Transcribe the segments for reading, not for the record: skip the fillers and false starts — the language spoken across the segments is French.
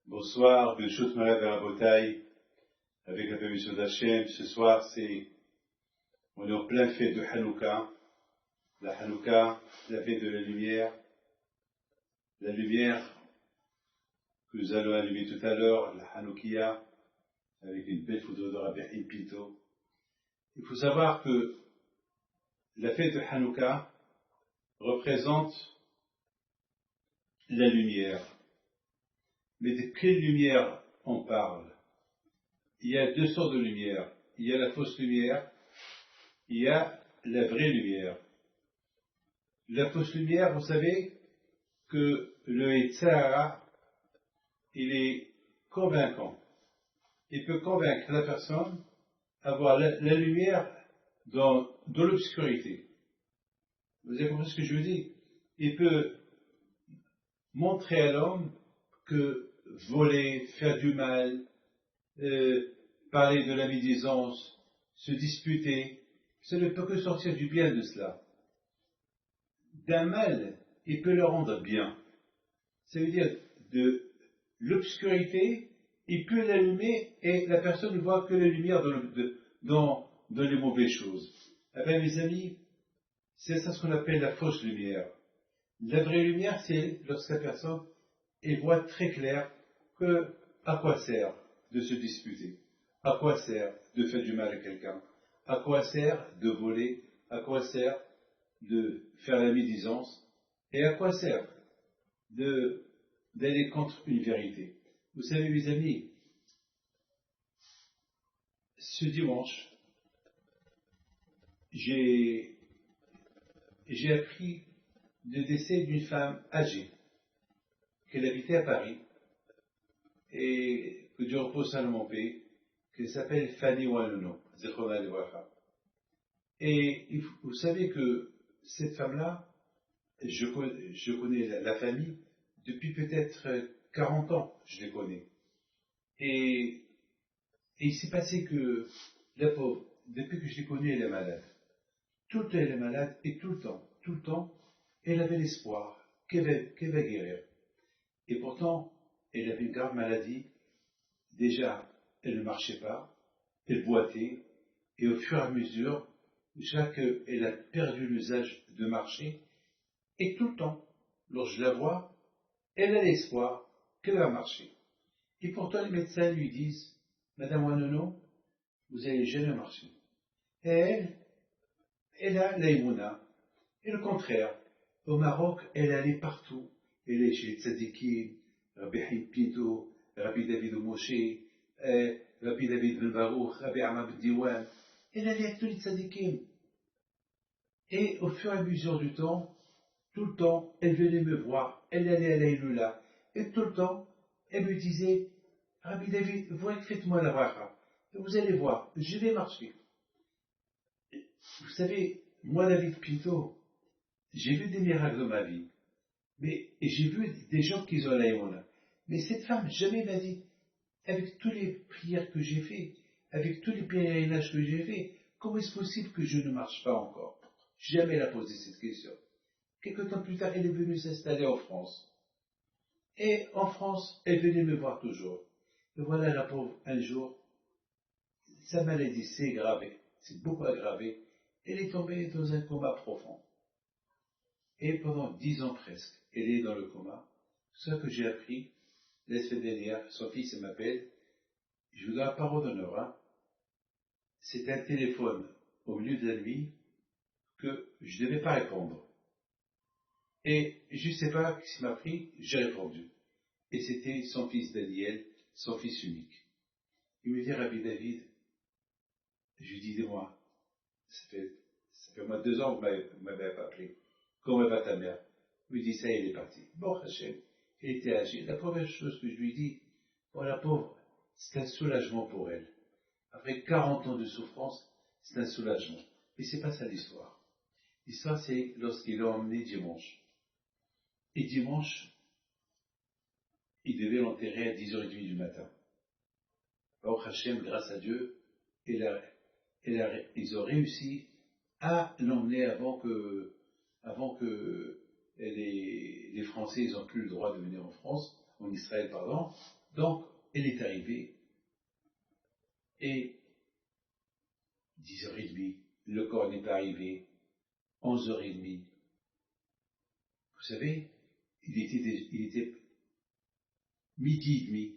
Bonsoir, Birshut Moray Rabotai, avec la permission d'Hachem. Ce soir, on est en plein fête de Hanouka. La Hanouka, la fête de la lumière que nous allons allumer tout à l'heure, la Hanoukia, avec une belle photo de Rabbi Pinto. Il faut savoir que la fête de Hanouka représente la lumière. Mais de quelle lumière on parle? Il y a deux sortes de lumière. Il y a la fausse lumière, il y a la vraie lumière. La fausse lumière, vous savez que le Yetzirah, il est convaincant. Il peut convaincre la personne à voir la lumière dans l'obscurité. Vous avez compris ce que je veux dire? Il peut montrer à l'homme que voler, faire du mal, parler de la médisance, se disputer, ça ne peut que sortir du bien de cela. D'un mal, il peut le rendre bien. Ça veut dire de l'obscurité, il peut l'allumer et la personne ne voit que la lumière dans les mauvaises choses. Eh bien, mes amis, c'est ça ce qu'on appelle la fausse lumière. La vraie lumière, c'est lorsque la personne voit très clair que à quoi sert de se disputer, à quoi sert de faire du mal à quelqu'un, à quoi sert de voler, à quoi sert de faire la médisance, et à quoi sert d'aller contre une vérité. Vous savez, mes amis, ce dimanche, j'ai appris le décès d'une femme âgée, qu'elle habitait à Paris, et que Dieu repose en paix, qui s'appelle Fanny Wanono, Zechona Levacha. Et vous savez que cette femme-là, je connais la famille depuis peut-être 40 ans, je les connais. Et il s'est passé que la pauvre, depuis que je l'ai connue, elle est malade. Tout le temps, elle est malade, et tout le temps, elle avait l'espoir qu'elle va guérir. Et pourtant, elle avait une grave maladie. Déjà, elle ne marchait pas, elle boitait, et au fur et à mesure, elle a perdu l'usage de marcher, et tout le temps, lorsque je la vois, elle a l'espoir qu'elle va marcher. Et pourtant, les médecins lui disent, Madame Wanono, vous n'allez jamais marcher. Et elle a l'aïmouna. Et le contraire, au Maroc, elle allait partout. Elle est chez Tzadikim, Rabbi Pinto, Rabbi David Moshe, Rabbi David Ben Baruch, Rabbi Ahmad Ben Diwan. Elle allait avec tous les Tzadikim. Et au fur et à mesure du temps, tout le temps, elle venait me voir, elle allait à l'Aïloula. Et tout le temps, elle me disait, Rabbi David, faites-moi la bracha. Et vous allez voir, je vais marcher. Vous savez, moi, David Pinto, j'ai vu des miracles dans ma vie. Mais j'ai vu des gens qui ont l'aïmouna. Mais cette femme jamais m'a dit, avec toutes les prières que j'ai fait, avec tous les pèlerinages que j'ai fait, comment est-ce possible que je ne marche pas encore? Jamais elle a posé cette question. Quelque temps plus tard, elle est venue s'installer en France. Et en France, elle venait me voir toujours. Et voilà la pauvre, un jour, sa maladie s'est aggravée, c'est beaucoup aggravé. Elle est tombée dans un coma profond. Et pendant 10 ans presque, elle est dans le coma. C'est ça que j'ai appris la semaine dernière. Son fils m'appelle. Je vous donne la parole d'honneur. Hein. C'est un téléphone au milieu de la nuit que je ne devais pas répondre. Et je ne sais pas ce qui m'a pris, j'ai répondu. Et c'était son fils Daniel, son fils unique. Il me dit, Rabbi David, je lui dis, dis-moi, ça fait au moins 2 ans que vous m'avez pas appelé. Comment va ta mère? Il me dit, ça, elle est partie. Bon, Hachem, elle était âgée. La première chose que je lui dis, oh la pauvre, c'est un soulagement pour elle. Après 40 ans de souffrance, c'est un soulagement. Mais c'est pas ça l'histoire. L'histoire, c'est lorsqu'il l'a emmené dimanche. Et dimanche, il devait l'enterrer à 10h30 du matin. Or, Hachem, grâce à Dieu, ils ont réussi à l'emmener avant que les Français, ils n'ont plus le droit de venir en France, en Israël, pardon. Donc, elle est arrivée, et 10h30, le corps n'est pas arrivé, 11h30. Vous savez, il était midi et demi,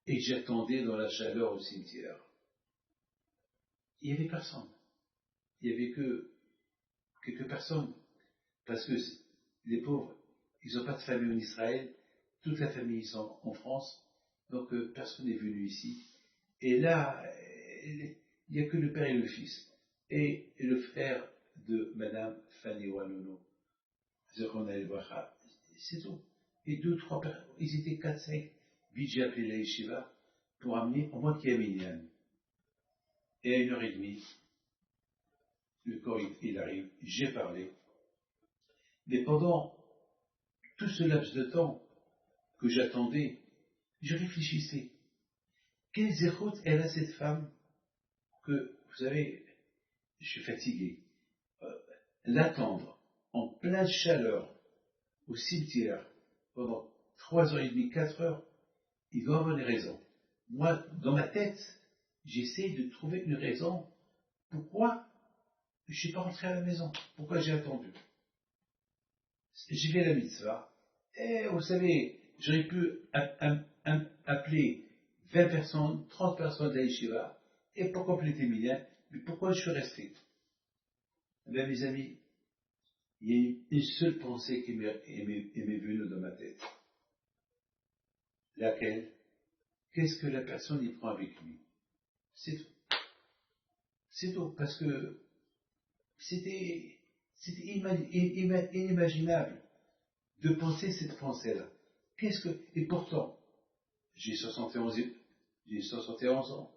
et j'attendais dans la chaleur au cimetière. Il n'y avait personne. Il n'y avait que quelques personnes. Parce que les pauvres, ils n'ont pas de famille en Israël, toute la famille est en France, donc personne n'est venu ici. Et là, il n'y a que le père et le fils. Et le frère de Madame Fanny Wanono, c'est tout. Et 2, 3 personnes, ils étaient 4, 5, vite j'ai appelé la yeshiva pour amener au moins qu'il y ait Minyan. Et à 1h30, le corps il arrive, j'ai parlé. Mais pendant tout ce laps de temps que j'attendais, je réfléchissais. Quelle zéroute elle a cette femme que, vous savez, je suis fatigué. L'attendre en pleine chaleur au cimetière pendant 3h30, 4 heures, il doit avoir une raison. Moi, dans ma tête, j'essaie de trouver une raison. Pourquoi je ne suis pas rentré à la maison? Pourquoi j'ai attendu? J'ai fait la mitzvah. Et vous savez, j'aurais pu appeler 20 personnes, 30 personnes de la yeshiva, et pour compléter Minyan, mais pourquoi je suis resté? Eh bien, mes amis, il y a une seule pensée qui m'est venue dans ma tête. Laquelle? Qu'est-ce que la personne y prend avec lui? C'est tout. C'est tout, parce que c'était inimaginable de penser cette pensée-là. Et pourtant, j'ai 71 ans,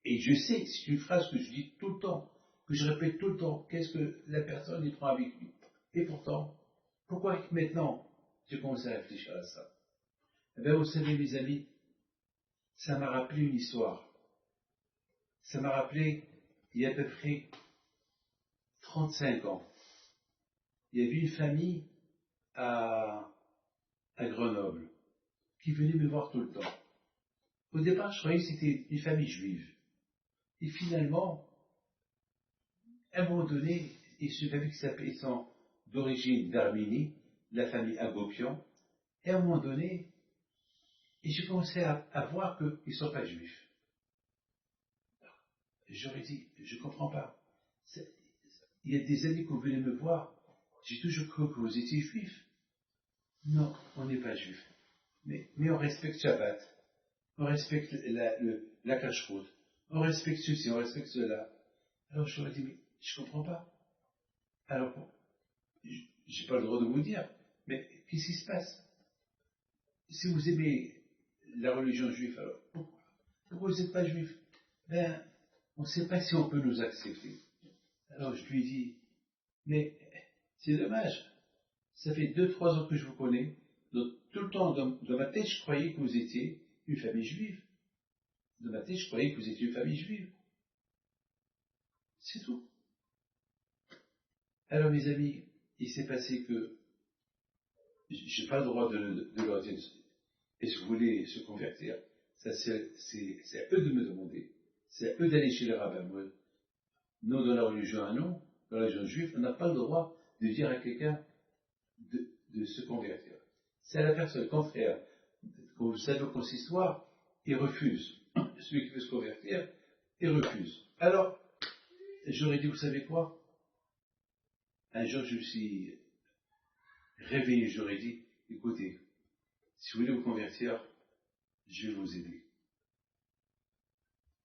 et je sais, c'est une phrase que je dis tout le temps, que je répète tout le temps, qu'est-ce que la personne y prend avec lui. Et pourtant, pourquoi maintenant j'ai commencé à réfléchir à ça? Eh bien, vous savez, mes amis, ça m'a rappelé une histoire. Ça m'a rappelé, il y a à peu près 35 ans, il y avait une famille à Grenoble qui venait me voir tout le temps. Au départ, je croyais que c'était une famille juive. Et finalement, à un moment donné, et cette famille qui s'appelait, sont d'origine d'Arménie, la famille Agopian, et à un moment donné, et j'ai commencé à voir qu'ils ne sont pas juifs. J'aurais dit, je ne comprends pas. Il y a des années que vous venez me voir, j'ai toujours cru que vous étiez juifs. Non, on n'est pas juifs. Mais on respecte Shabbat, on respecte la cache-route, on respecte ceci, on respecte cela. Alors je leur ai dit, mais je ne comprends pas. Alors, je n'ai pas le droit de vous dire, mais qu'est-ce qui se passe? Si vous aimez la religion juive, alors pourquoi vous n'êtes pas juif? Ben, on ne sait pas si on peut nous accepter. Alors je lui ai dit, mais c'est dommage, ça fait 2, 3 ans que je vous connais, donc tout le temps dans ma tête je croyais que vous étiez une famille juive. Dans ma tête je croyais que vous étiez une famille juive. C'est tout. Alors mes amis, il s'est passé que je n'ai pas le droit de leur dire, est-ce que vous voulez se convertir? Ça, c'est à eux de me demander. C'est à eux d'aller chez le rabbin. Nous, dans la religion dans la religion juive, on n'a pas le droit de dire à quelqu'un de se convertir. C'est à la personne contraire. Quand vous savez au consistoire, il refuse. Celui qui veut se convertir, il refuse. Alors, j'aurais dit, vous savez quoi? Un jour, je me suis réveillé, j'aurais dit, écoutez, si vous voulez vous convertir, je vais vous aider.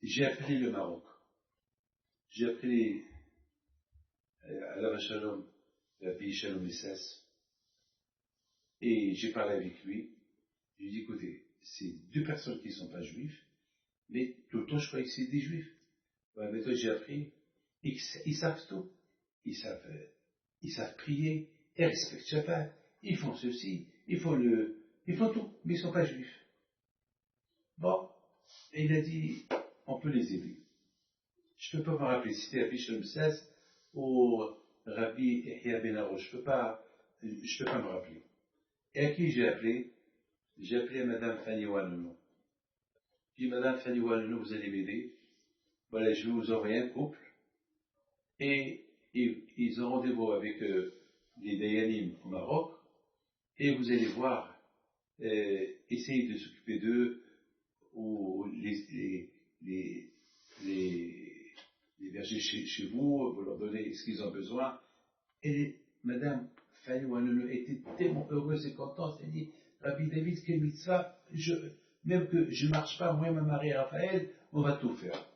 J'ai appelé le Maroc. J'ai appelé à la Shalom, la pays Shalom SS, et j'ai parlé avec lui. Je lui ai dit, écoutez, c'est 2 personnes qui ne sont pas juives, mais tout le temps je croyais que c'était des juifs. Ouais, mais toi j'ai appris, ils savent tout. Ils savent prier, ils respectent Shabbat, ils font ceci, ils font tout, mais ils ne sont pas juifs. Bon, et il a dit, on peut les aider. Je ne peux pas me rappeler si c'était Rabbi Shalom 16 ou Rabbi Yahya Ben Arosh. Je ne peux pas je ne peux pas me rappeler. Et à qui j'ai appelé? J'ai appelé Madame Fanny Wanono. J'ai dit, Madame Fanny Wanono, vous allez m'aider. Voilà, je vais vous envoyer un couple. Et ils ont rendez-vous avec les Dayanim au Maroc. Et vous allez voir, essayez de s'occuper d'eux, ou les berger chez vous, vous leur donnez ce qu'ils ont besoin. Et Madame Fanny Wanono était tellement heureuse et contente, elle dit, Rabbi David, quel mitzvah, même que je ne marche pas, moi et ma mari Raphaël, on va tout faire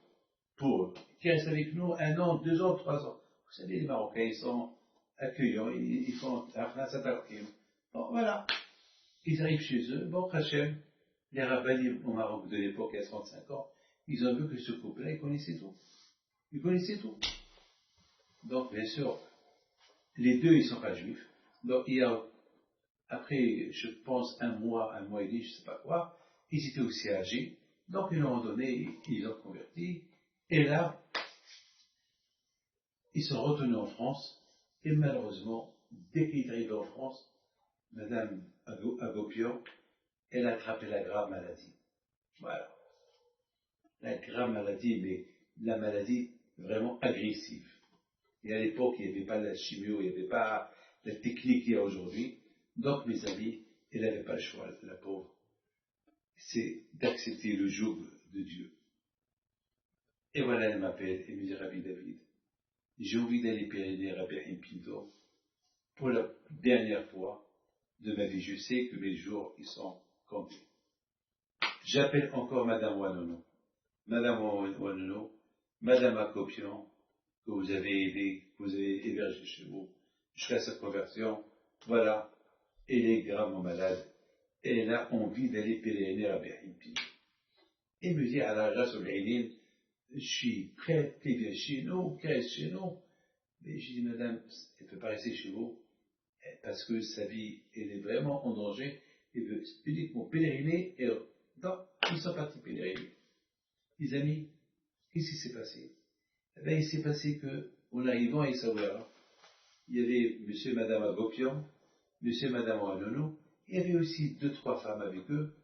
pour eux, qui restent avec nous 1 an, 2 ans, 3 ans. Vous savez, les Marocains, ils sont accueillants, ils font bon, voilà. Ils arrivent chez eux, bon, Hachem, les rabbins au Maroc de l'époque, il y a 35 ans, ils ont vu que ce couple-là, ils connaissaient tout. Ils connaissaient tout. Donc, bien sûr, les deux, ils ne sont pas juifs. Donc, il y a, après, je pense, un mois et demi, je ne sais pas quoi, ils étaient aussi âgés. Donc, ils leur ont donné, ils ont converti. Et là, ils sont retournés en France. Et malheureusement, dès qu'ils arrivent en France, Madame Agopian, elle a attrapé la grave maladie. Voilà. La grave maladie, mais la maladie vraiment agressive. Et à l'époque, il n'y avait pas la chimio, il n'y avait pas la technique qu'il y a aujourd'hui. Donc, mes amis, elle n'avait pas le choix, la pauvre. C'est d'accepter le joug de Dieu. Et voilà, elle m'appelle et me dit, Rabbi David, j'ai envie d'aller péréner Rabbi Pinto pour la dernière fois de ma vie. Je sais que mes jours, ils sont comptés. J'appelle encore Madame Wanono. Madame Wanono, Madame Akopian, que vous avez aidé, que vous avez hébergé chez vous, jusqu'à sa conversion. Voilà, elle est gravement malade. Et elle a envie d'aller pèleriner à Pinto. Et me dit, à la grâce au Lénine, je suis prête, tu viens chez nous, reste chez nous. Mais j'ai dit, madame, elle ne peut pas rester chez vous, parce que sa vie, elle est vraiment en danger, elle veut uniquement pèleriner, et donc, ils sont partis pèleriner. Les amis, qu'est-ce qui s'est passé? Eh bien, il s'est passé que, en arrivant à Essaouira, il y avait monsieur et madame Agopian, monsieur et madame Wanono, il y avait aussi 2-3 femmes avec eux.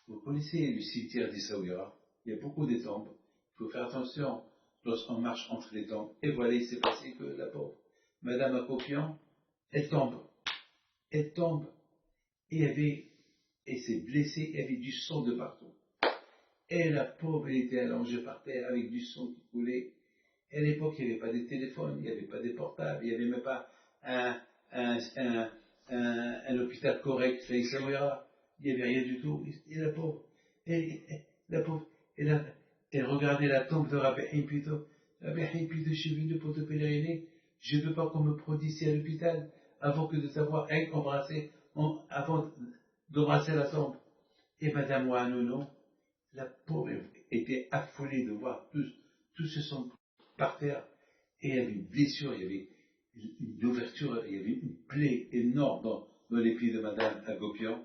Vous connaissez le cimetière d'Essaouira, il y a beaucoup de tombes. Il faut faire attention lorsqu'on marche entre les tombes. Et voilà, il s'est passé que la pauvre Madame Akopian, elle tombe, et elle s'est blessée, il y avait du sang de partout. Et la pauvre, elle était allongée par terre avec du sang qui coulait. Et à l'époque, il n'y avait pas de téléphone, il n'y avait pas de portable, il n'y avait même pas un hôpital correct, ça y s'ouira. Il n'y avait rien du tout. Et la pauvre, elle regardait la tombe de Rabbi Impito. Rabbi Impito, je suis venu pour te pèleriner. Je ne veux pas qu'on me prodigie ici à l'hôpital avant que de t'avoir embrassé, avant d'embrasser la tombe. Et Madame Wanono, la pauvre était affolée de voir tout ce sang par terre. Et il y avait une blessure, il y avait une ouverture, il y avait une plaie énorme dans les pieds de Madame Agopian.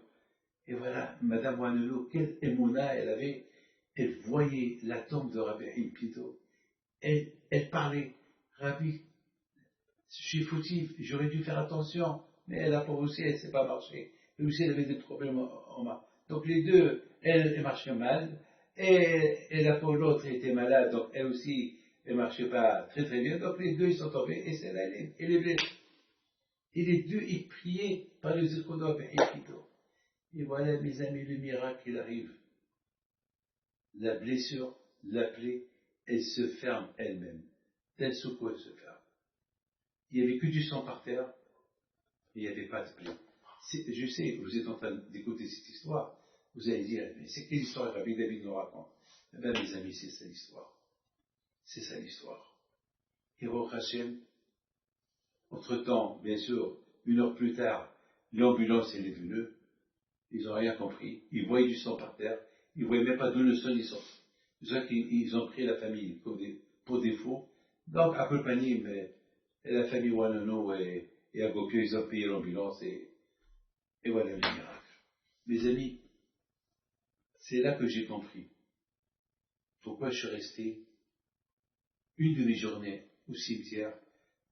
Et voilà, Madame Wanono, quelle émouna elle avait. Elle voyait la tombe de Rabbi Impito. Elle parlait, Rabbi, je suis fautive, j'aurais dû faire attention. Mais elle a pas aussi, elle ne s'est pas marché. Et aussi, elle avait des problèmes en main. Donc les deux, elle marchait mal. Et la pauvre l'autre était malade, donc elle aussi, elle ne marchait pas très très bien. Donc les deux, ils sont tombés. Et celle-là, elle est blessée. Et les deux, ils priaient par le Zirkono Rabbi Impito. Et voilà, mes amis, le miracle, il arrive. La blessure, la plaie, elle se ferme elle-même. Tel secours, elle se ferme. Il n'y avait que du sang par terre, et il n'y avait pas de plaie. Je sais, vous êtes en train d'écouter cette histoire, vous allez dire, mais c'est quelle histoire que Rabbi David nous raconte? Eh bien, mes amis, c'est ça l'histoire. C'est ça l'histoire. Et Baruch Hashem, entre-temps, bien sûr, 1 heure plus tard, l'ambulance, elle est venue, ils n'ont rien compris, ils voyaient du sang par terre, ils ne voyaient même pas d'où le sang est sorti. C'est ça qu'ils ont pris la famille pour défaut. Donc, à Panim, la famille Wanono et Agopio, ils ont payé l'ambulance et voilà le miracle. Mes amis, c'est là que j'ai compris pourquoi je suis resté une demi-journée au cimetière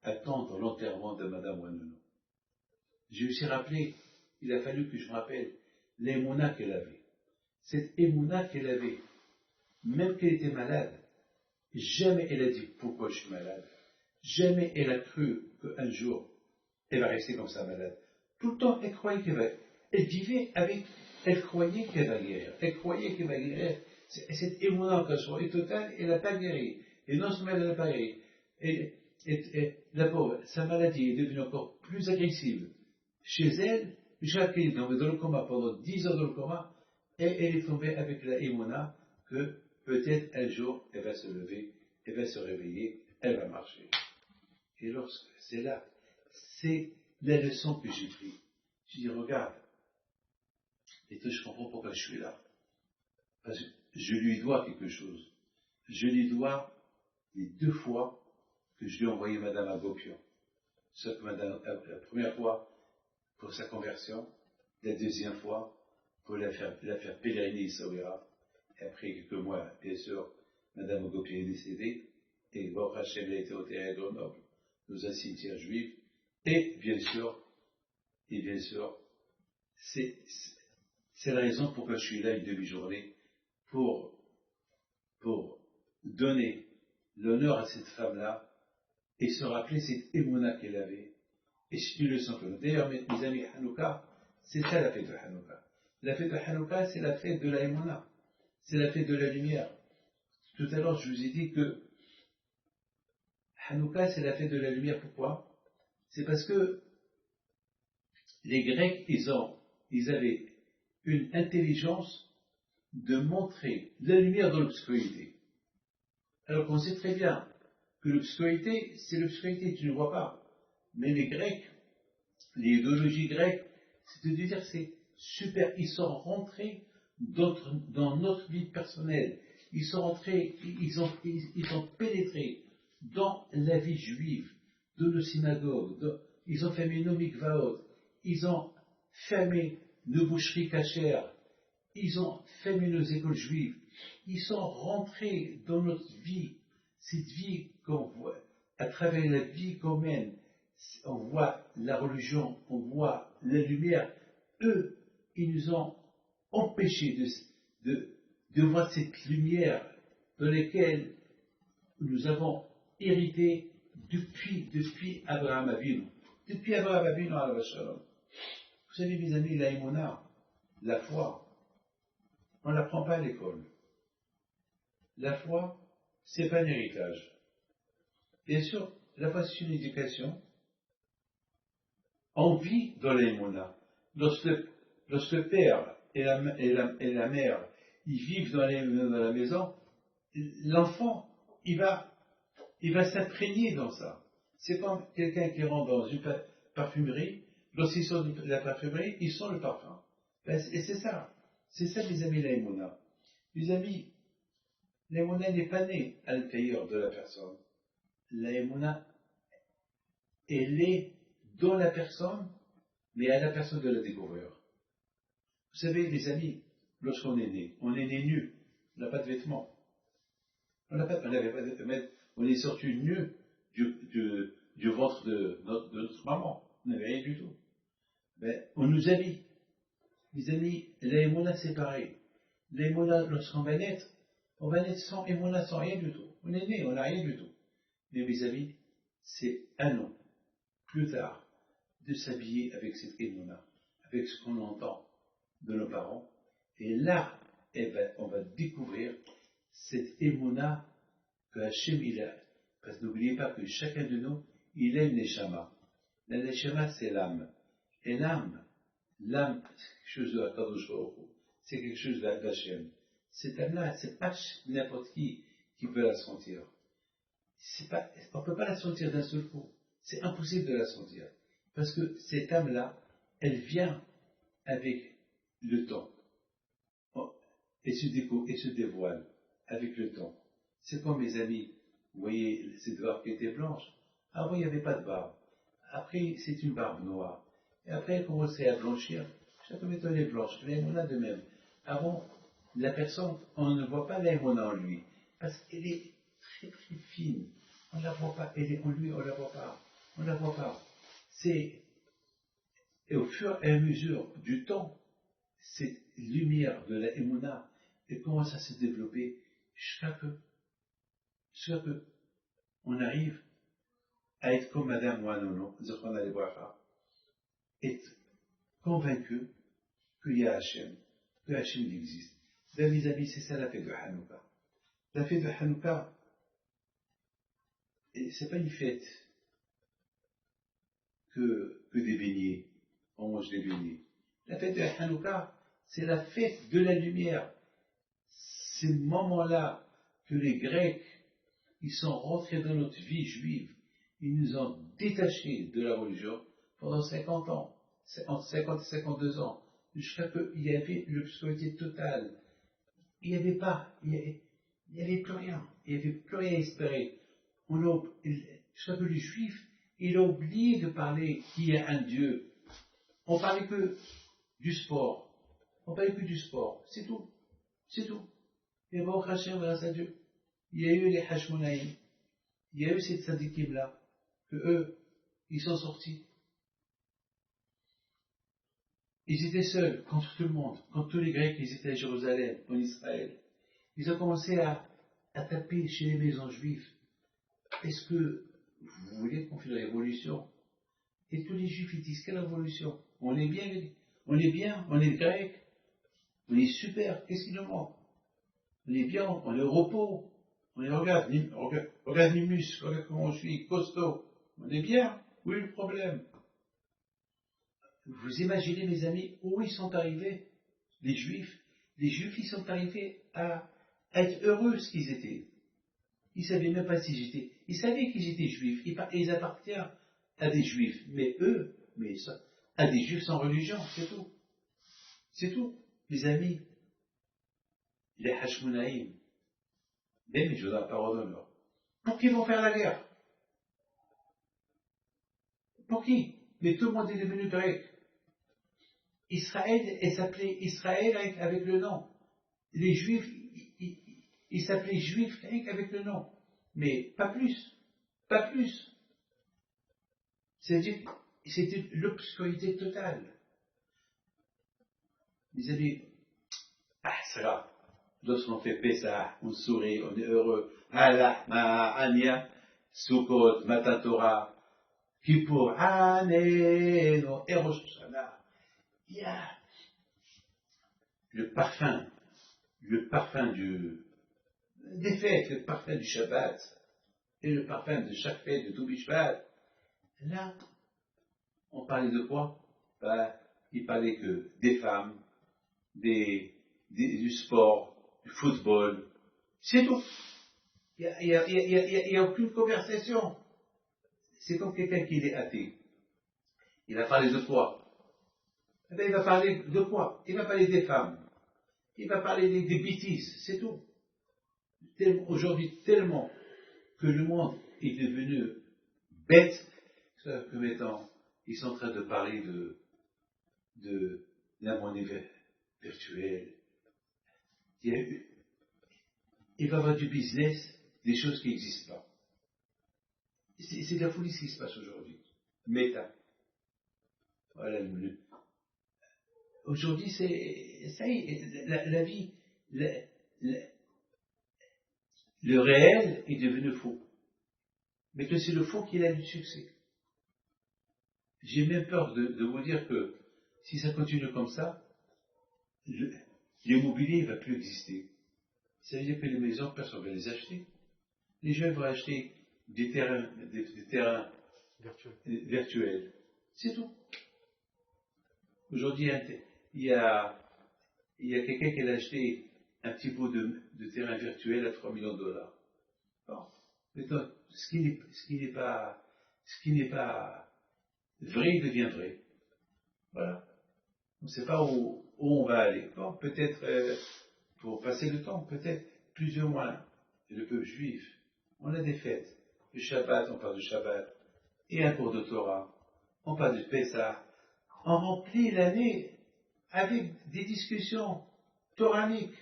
attendre l'enterrement de Madame Wanono. J'ai aussi rappelé, il a fallu que je me rappelle l'émouna qu'elle avait. Cette émouna qu'elle avait, même qu'elle était malade, jamais elle a dit pourquoi je suis malade. Jamais elle a cru qu'un jour, elle va rester comme ça malade. Tout le temps, elle croyait qu'elle va. Elle vivait avec. Elle croyait qu'elle va guérir. Elle croyait qu'elle va guérir. Cette émouna en est totale, elle n'a pas guéri. Et non seulement elle n'a pas guéri. Et la pauvre, sa maladie est devenue encore plus agressive chez elle. Chaque est tombée dans le coma pendant 10 ans dans le coma. Et elle est tombée avec la émouna que peut-être un jour, elle va se lever, elle va se réveiller, elle va marcher. Et lorsque c'est là, c'est la leçon que j'ai prise. Je dis, regarde, et toi, je comprends pourquoi je suis là. Parce que je lui dois quelque chose. Je lui dois les 2 fois que je lui ai envoyé Madame Agopion. La première fois pour sa conversion, la deuxième fois pour la faire pèleriner Essaouira. Et après quelques mois, bien sûr, Madame Agopion est décédée, et Baruch Hashem a été enterré à Grenoble, dans un cimetière juif, et bien sûr, c'est la raison pourquoi je suis là une demi-journée, pour donner l'honneur à cette femme-là, et se rappeler cette émouna qu'elle avait, et c'est une leçon que nous. D'ailleurs, mes amis, Hanouka, c'est ça la fête de Hanouka. La fête de Hanouka, c'est la fête de la émouna, c'est la fête de la lumière. Tout à l'heure, je vous ai dit que Hanouka, c'est la fête de la lumière. Pourquoi? C'est parce que les Grecs, ils avaient une intelligence de montrer la lumière dans l'obscurité. Alors qu'on sait très bien que l'obscurité, c'est l'obscurité, tu ne vois pas. Mais les Grecs, les idéologies grecques, c'est de dire c'est super, ils sont rentrés dans notre vie personnelle. Ils sont rentrés, ils ont pénétré dans la vie juive, de nos synagogues, ils ont fermé nos mikvaot, ils ont fermé nos boucheries cachères, ils ont fermé nos écoles juives, ils sont rentrés dans notre vie, cette vie qu'on voit, à travers la vie qu'on mène, on voit la religion, on voit la lumière. Eux, ils nous ont empêchés de voir cette lumière dans laquelle nous avons hérité depuis Abraham Avinu. Depuis Abraham Avinu à la Shalom. Vous savez, mes amis, la émona, la foi, on ne l'apprend pas à l'école. La foi, c'est pas un héritage. Bien sûr, la foi, c'est une éducation. On vit dans la émona. Lorsque le père et la mère, ils vivent dans la maison, l'enfant, il va s'imprégner dans ça. C'est comme quelqu'un qui rentre dans une parfumerie, lorsqu'ils sont de la parfumerie, ils sont le parfum. Et c'est ça, mes amis, la émona. Mes amis, l'émona n'est pas née à l'intérieur de la personne. La émona, elle est dans la personne, mais à la personne de la découvrir. Vous savez, les amis, lorsqu'on est né, on est né nu, on n'a pas de vêtements. On n'avait pas de vêtements, on est sorti nu du ventre de notre maman. On n'avait rien du tout. Ben, on nous habille. Les amis, la émona, c'est pareil. L'émona, lorsqu'on va naître sans émona, sans rien du tout. On est né, on n'a rien du tout. Mais mes amis, c'est un an, plus tard, de s'habiller avec cette émona, avec ce qu'on entend de nos parents. Et là, on va découvrir cette émona que Hachem il a. Parce que n'oubliez pas que chacun de nous, il a une neshama. La neshama, c'est l'âme. Et l'âme, c'est quelque chose de la Kadosh Baruch Hu. C'est quelque chose d'Hachem. Cette âme-là, c'est pas n'importe qui peut la sentir. On ne peut pas la sentir d'un seul coup. C'est impossible de la sentir. Parce que cette âme-là, elle vient avec le temps. Et se dévoile avec le temps. C'est comme mes amis, vous voyez cette barbe qui était blanche. Avant, il n'y avait pas de barbe. Après, c'est une barbe noire. Et après, elle commençait à blanchir. Chaque méthode est blanche. L'aïmona de même. Avant, la personne, on ne voit pas l'aïmona en lui. Parce qu'elle est très très fine. On ne la voit pas. Elle est en lui, on ne la voit pas. On ne la voit pas. Et au fur et à mesure du temps, cette lumière de la Emouna, elle commence à se développer jusqu'à que on arrive à être comme Madame Wanono, Zokhana Lebracha, être convaincu qu'il y a Hachem, que Hachem il existe. Là, mes amis, c'est ça la fête de Hanouka. La fête de Hanouka, c'est pas une fête que des beignets, on mange des beignets. La fête de Hanouka, c'est la fête de la lumière. Ces moments-là que les Grecs, ils sont rentrés dans notre vie juive, ils nous ont détachés de la religion pendant 50 ans, entre 50 et 52 ans, jusqu'à qu'il y avait l'obscurité totale. Il n'y avait pas, il n'y avait plus rien, il n'y avait plus rien à espérer. Jusqu'à que le juif, il a oublié de parler qu'il y a un Dieu. On parlait que du sport. On parlait que du sport. C'est tout. C'est tout. Et bon, Hachem, grâce à Dieu, il y a eu les Hashmonaïm. Il y a eu ces tzadikim-là, que eux, ils sont sortis. Ils étaient seuls contre tout le monde, contre tous les Grecs, ils étaient à Jérusalem, en Israël. Ils ont commencé à taper chez les maisons juives. Est-ce que vous voulez qu'on fait la révolution? Et tous les juifs, ils disent, quelle révolution? On est bien, on est grecs, on est super, qu'est-ce qui nous manque? On est bien, on est au repos. On est, regarde mes muscles, regarde comment je suis, costaud. On est bien. Où est le problème? Vous imaginez, mes amis, où ils sont arrivés, les Juifs? Les Juifs, ils sont arrivés à être heureux ce qu'ils étaient. Ils ne savaient même pas s'ils étaient. Ils savaient qu'ils étaient Juifs. Ils appartiennent à des Juifs. Mais eux, à des Juifs sans religion, c'est tout. C'est tout. Mes amis, les Hashmonaïm, même je donne la parole d'honneur. Pour qui vont faire la guerre? Pour qui? Mais tout le monde est devenu grec. Israël, elle s'appelait Israël avec le nom. Les Juifs, ils s'appelaient Juifs rien qu'avec le nom. Mais pas plus. Pas plus. C'est-à-dire, c'était l'obscurité totale. Mes amis, c'est grave. Lorsqu'on fait Pessah, on sourit, on est heureux. Allah, Anya, Sukkot, Matatora, Kippour, Aneno, et Rosh Hashanah. Il y a le parfum des fêtes, le parfum du Shabbat, et le parfum de chaque fête de Tobi Shvat. Là, on parlait de quoi? Il parlait que des femmes, du sport, du football, c'est tout. Il n'y a aucune conversation. C'est comme quelqu'un qui est athée. Il va parler de quoi? Eh bien, il va parler de quoi? Il va parler des femmes. Il va parler des bêtises, c'est tout. Aujourd'hui, tellement que le monde est devenu bête, que maintenant, ils sont en train de parler de la monnaie virtuelle. Il va y avoir du business, des choses qui n'existent pas. C'est de la folie ce qui se passe aujourd'hui. Méta. Voilà, aujourd'hui, ça y est, la vie, le réel est devenu faux. Mais que c'est le faux qui a du succès. J'ai même peur de vous dire que si ça continue comme ça, l'immobilier ne va plus exister. Ça veut dire que les maisons, personne ne va les acheter. Les gens vont acheter des terrains virtuels. C'est tout. Aujourd'hui, il y a quelqu'un qui a acheté un petit bout de terrain virtuel à 3 millions de dollars. Bon. Maintenant, ce qui n'est pas vrai devient vrai. Voilà. On ne sait pas où on va aller. Bon, peut-être, pour passer le temps, peut-être plus ou moins, le peuple juif, on a des fêtes. Le Shabbat, on parle de Shabbat. Et un cours de Torah. On parle de Pessah. On remplit l'année avec des discussions toraniques.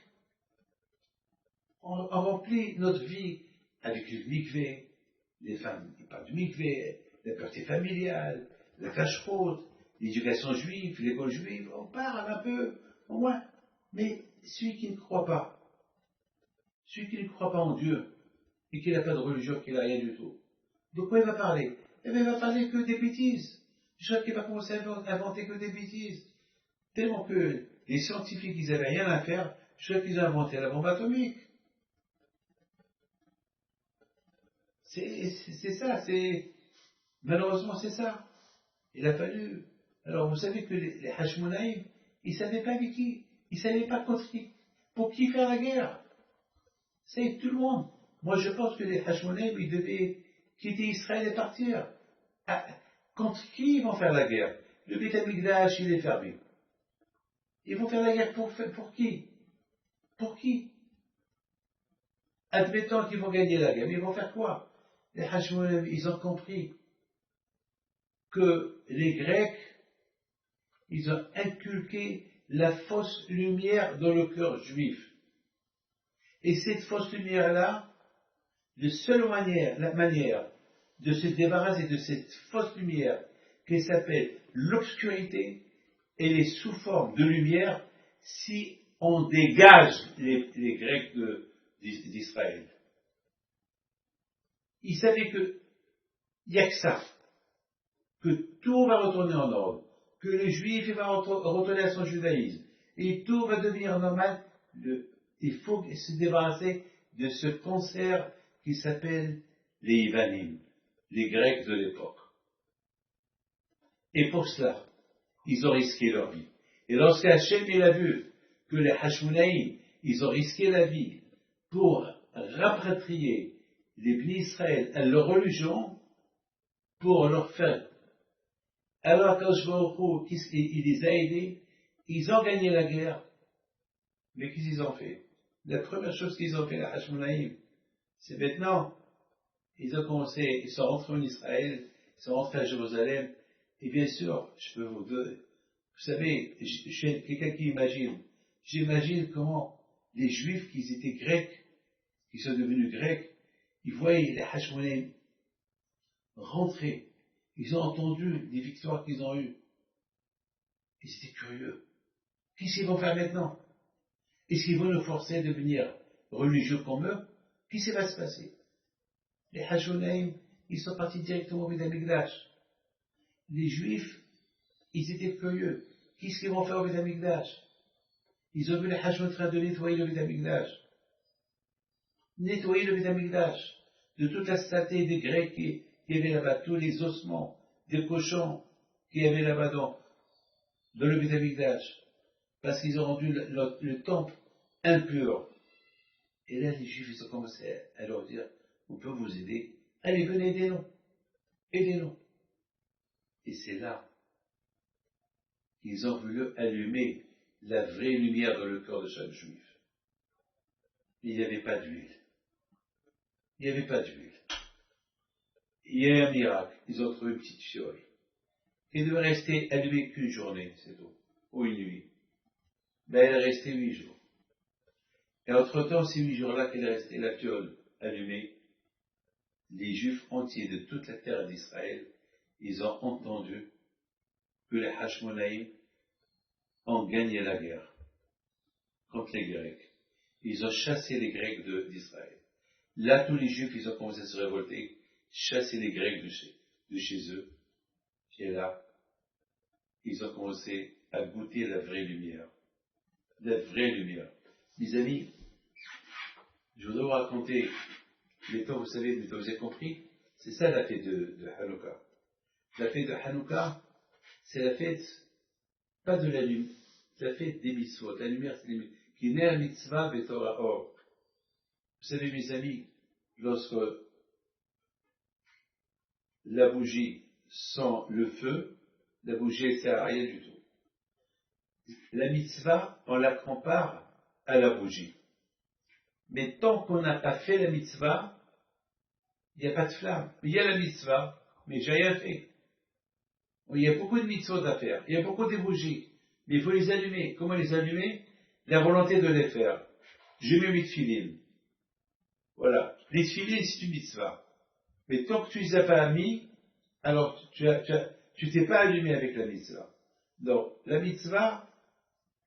On remplit notre vie avec le mikvé. Les femmes, ils parlent du mikvé, la pureté familiale, la cache-route, l'éducation juive, l'école juive, on parle un peu, au moins. Mais celui qui ne croit pas en Dieu, et qui n'a pas de religion, qui n'a rien du tout, de quoi il va parler? Eh bien, il va parler que des bêtises. Je crois qu'il va commencer à inventer que des bêtises. Tellement que les scientifiques, ils n'avaient rien à faire, je crois qu'ils ont inventé la bombe atomique. C'est ça, malheureusement c'est ça. Il a fallu. Alors vous savez que les Hashmonaïm, ils ne savaient pas avec qui, ils ne savaient pas pour qui faire la guerre. C'est tout le monde. Moi je pense que les Hashmonaïm, ils devaient quitter Israël et partir. Ah, contre qui ils vont faire la guerre? Le Beth Amikdash, il est fermé. Ils vont faire la guerre pour qui? Pour qui? Admettons qu'ils vont gagner la guerre, mais ils vont faire quoi? Les Hashmonaïm, ils ont compris que les Grecs, ils ont inculqué la fausse lumière dans le cœur juif. Et cette fausse lumière-là, la manière de se débarrasser de cette fausse lumière, qui s'appelle l'obscurité, elle est sous forme de lumière si on dégage les Grecs d'Israël. Ils savaient qu'il n'y a que ça, que tout va retourner en ordre, que le juif va retourner à son judaïsme, et tout va devenir normal. Il faut se débarrasser de ce concert qui s'appelle les Ivanim, les Grecs de l'époque. Et pour cela, ils ont risqué leur vie. Et lorsque Hachem il a vu que les Hashmonaïm, ils ont risqué la vie pour rapatrier les Bnei Israël à leur religion, pour leur faire. Alors quand il les a aidés, ils ont gagné la guerre. Mais qu'est-ce qu'ils ont fait? La première chose qu'ils ont fait, les Hashmonaïm, c'est maintenant, ils sont rentrés en Israël, ils sont rentrés à Jérusalem, et bien sûr, vous savez, je suis quelqu'un qui imagine, j'imagine comment les Juifs qui étaient grecs, qui sont devenus grecs, ils voyaient les Hashmonaïm rentrer, ils ont entendu les victoires qu'ils ont eues, ils étaient curieux. Qu'est-ce qu'ils vont faire maintenant? Est-ce qu'ils vont nous forcer à devenir religieux comme eux? Qu'est-ce qui va se passer? Les Hashmonaïm, ils sont partis directement au Beth Amikdash. Les Juifs, ils étaient curieux. Qu'est-ce qu'ils vont faire au Beth Amikdash? Ils ont vu les Hashmonaïm train de nettoyer le Beth Amikdash. Nettoyer le Beth Amikdash de toute la saleté des Grecs qui y avait là-bas, tous les ossements des cochons qui y avait là-bas dans le Beth Amikdash, parce qu'ils ont rendu le temple impur. Et là, les Juifs, ils ont commencé à leur dire, on peut vous aider. Allez, venez, aidez-nous. Aidez-nous. Et c'est là qu'ils ont voulu allumer la vraie lumière dans le cœur de chaque Juif. Il n'y avait pas d'huile. Il n'y avait pas d'huile. Il y a eu un miracle. Ils ont trouvé une petite fiole qui devait rester allumée qu'une journée, c'est tout, ou une nuit. Mais elle est restée 8 jours. Et entre-temps, ces 8 jours-là qu'elle est restée la fiole allumée, les Juifs entiers de toute la terre d'Israël, ils ont entendu que les Hashmonaïm ont gagné la guerre contre les Grecs. Ils ont chassé les Grecs d'Israël. Là, tous les Juifs, ils ont commencé à se révolter, chasser les Grecs de chez eux. Et là, ils ont commencé à goûter la vraie lumière. La vraie lumière. Mes amis, je voudrais vous raconter, vous savez, vous avez compris, c'est ça la fête de Hanouka. La fête de Hanouka, c'est la fête, pas de la lumière, c'est la fête des mitzvot. La lumière, c'est les mitzvot. Qui naît à mitzvah betorah or. Vous savez, mes amis, lorsque la bougie sent le feu, la bougie ne sert à rien du tout. La mitzvah, on la compare à la bougie. Mais tant qu'on n'a pas fait la mitzvah, il n'y a pas de flamme. Il y a la mitzvah, mais j'ai rien fait. Il y a beaucoup de mitzvot à faire. Il y a beaucoup de bougies. Mais il faut les allumer. Comment les allumer? La volonté de les faire. Je mets mes tefilines. Voilà. Les tefilines, c'est une mitzvah. Mais tant que tu ne les as pas mis, alors tu tu t'es pas allumé avec la mitzvah. Donc, la mitzvah,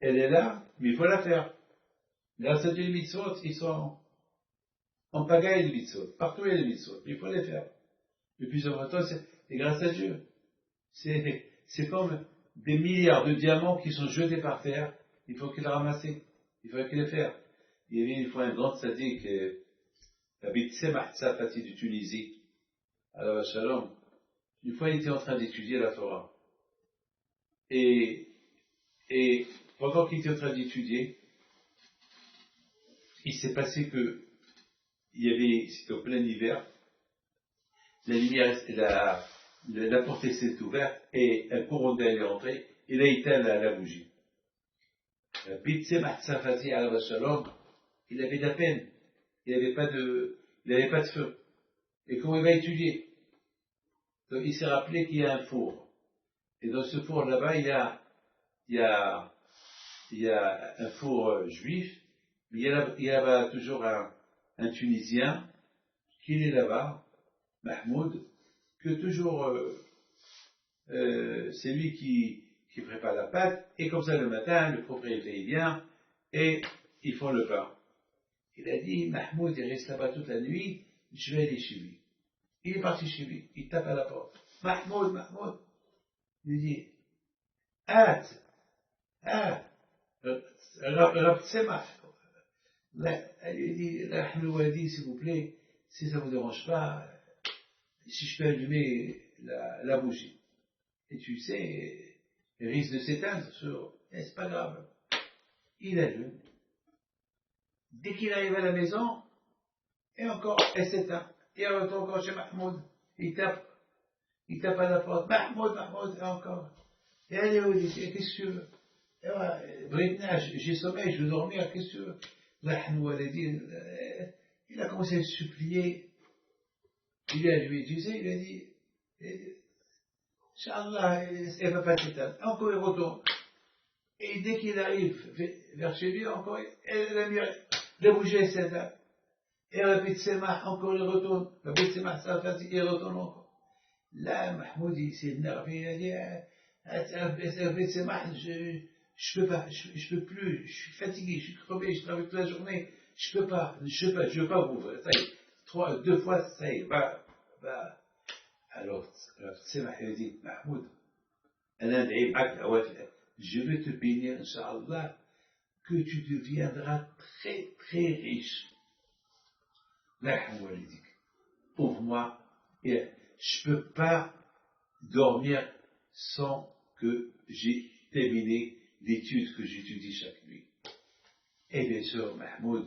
elle est là, mais il faut la faire. Grâce à Dieu, les mitzvot, ils sont en pagaille, les mitzvot. Partout, il y a les mitzvot. Il faut les faire. Le plus important, c'est grâce à Dieu. C'est comme des milliards de diamants qui sont jetés par terre. Il faut qu'ils les ramassent. Il faut qu'ils les fassent. Il y avait une fois un grand sadique, Rabbi Tzemach Tzafati de Tunisie, à Shalom. Une fois, il était en train d'étudier la Torah. Et pendant qu'il était en train d'étudier, il s'est passé que c'était au plein hiver, la lumière, la porte s'est ouverte et un courant d'air est rentré, il a éteint la bougie. Rabbi Tzemach Tzafati à Shalom, il avait de la peine, il n'avait pas de feu. Et comment il va étudier? Donc il s'est rappelé qu'il y a un four. Et dans ce four là-bas, il y a un four juif, mais il y a là-bas toujours un Tunisien qui est là-bas, Mahmoud, que toujours c'est lui qui prépare la pâte, et comme ça le matin, le propriétaire il vient, et ils font le pain. Il a dit, Mahmoud, il reste là-bas toute la nuit, je vais aller chez lui. Il est parti chez lui, il tape à la porte. Mahmoud, il dit, Rab Tzemach. Elle lui dit, Wadi, s'il vous plaît, si ça ne vous dérange pas, si je peux allumer la bougie. Et tu sais, elle risque de s'éteindre c'est pas grave. Il allume. Dès qu'il arrive à la maison, et encore, elle s'éteint. Il retourne encore chez Mahmoud. Il tape à la porte. Mahmoud, et encore. Et elle est où? Il dit, qu'est-ce que tu veux? Britna, j'ai sommeil, je veux dormir, qu'est-ce que tu veux? Il a commencé à supplier. Il a lui dit, il a dit, Inch'Allah, elle ne va pas s'éteindre. Encore il retourne. Et dès qu'il arrive vers chez lui, encore, elle a mis la bougie et s'éteint. Et Rabbi Tzemach, encore il retourne. Rabbi Tzemach, ça fait il retourne encore. Là, Mahmoud, il s'est énervé, il a dit, Rabbi Tzemach, je peux pas, je peux plus, je suis fatigué, je suis crevé, je travaille toute la journée, je veux pas vous, ça y est, 2 fois, ça y est, va. Alors, Tzemach, il a dit, Mahmoud, je vais te bénir, Inch'Allah, que tu deviendras très, très riche. Ouvre-moi, et je ne peux pas dormir sans que j'ai terminé l'étude que j'étudie chaque nuit. Et bien sûr, Mahmoud,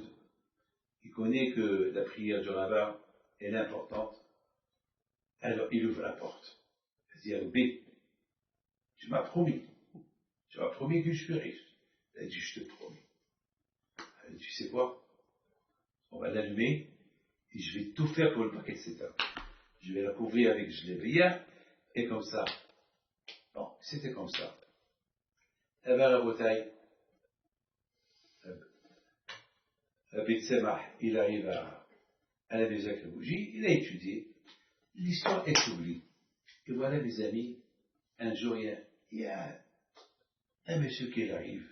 il connaît que la prière du rabbin est importante, alors il ouvre la porte. Il dit, Rabbi, tu m'as promis que je suis riche. Il a dit, je te promets. Il a dit, tu sais quoi, on va l'allumer, et je vais tout faire pour le paquet de s'éteindre. Je vais la couvrir avec gelébia, et comme ça. Bon, c'était comme ça. Eh bien, la bouteille, Rabbi Tzemach, il arrive à la maison avec la bougie, il a étudié, l'histoire est oubliée. Et voilà, mes amis, un jour, il y a un monsieur qui arrive,